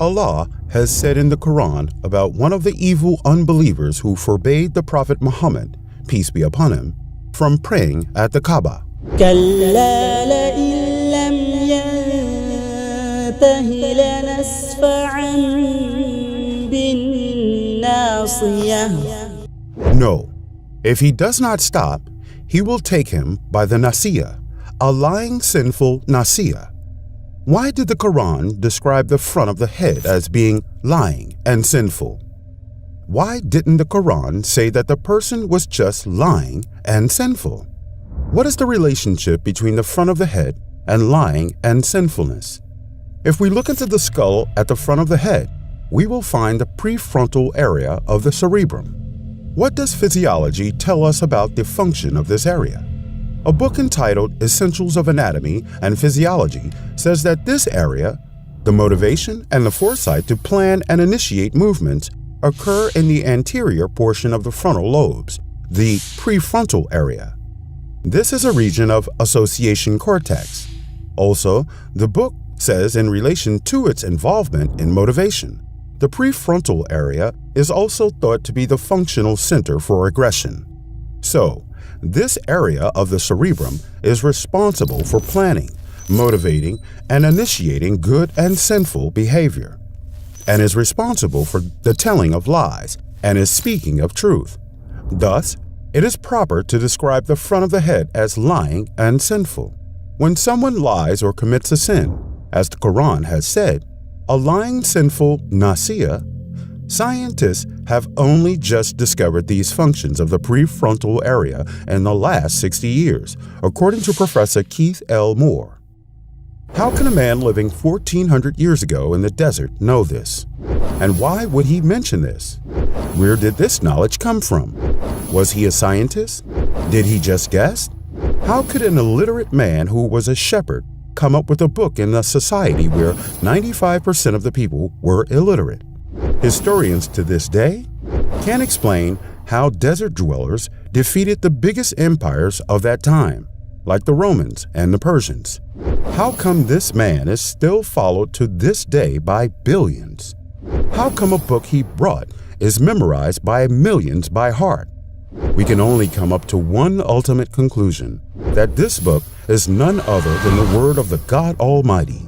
Allah has said in the Quran about one of the evil unbelievers who forbade the Prophet Muhammad, peace be upon him, from praying at the Kaaba. كلا لئن لم ينته لنسفعا بالناصية. No, if he does not stop, he will take him by the Nasiya, a lying, sinful Nasiya. Why did the Quran describe the front of the head as being lying and sinful? Why didn't the Quran say that the person was just lying and sinful? What is the relationship between the front of the head and lying and sinfulness? If we look into the skull at the front of the head, we will find the prefrontal area of the cerebrum. What does physiology tell us about the function of this area? A book entitled Essentials of Anatomy and Physiology says that this area, the motivation and the foresight to plan and initiate movements, occur in the anterior portion of the frontal lobes, the prefrontal area. This is a region of association cortex. Also, the book says in relation to its involvement in motivation, the prefrontal area is also thought to be the functional center for aggression. So, this area of the cerebrum is responsible for planning, motivating, and initiating good and sinful behavior, and is responsible for the telling of lies and is speaking of truth. Thus, it is proper to describe the front of the head as lying and sinful. When someone lies or commits a sin, as the Quran has said, a lying, sinful Nasiya, scientists have only just discovered these functions of the prefrontal area in the last 60 years, according to Professor Keith L. Moore. How can a man living 1,400 years ago in the desert know this? And why would he mention this? Where did this knowledge come from? Was he a scientist? Did he just guess? How could an illiterate man who was a shepherd come up with a book in a society where 95% of the people were illiterate? Historians to this day can't explain how desert dwellers defeated the biggest empires of that time, like the Romans and the Persians. How come this man is still followed to this day by billions? How come a book he brought is memorized by millions by heart? We can only come up to one ultimate conclusion, that this book is none other than the word of the God Almighty.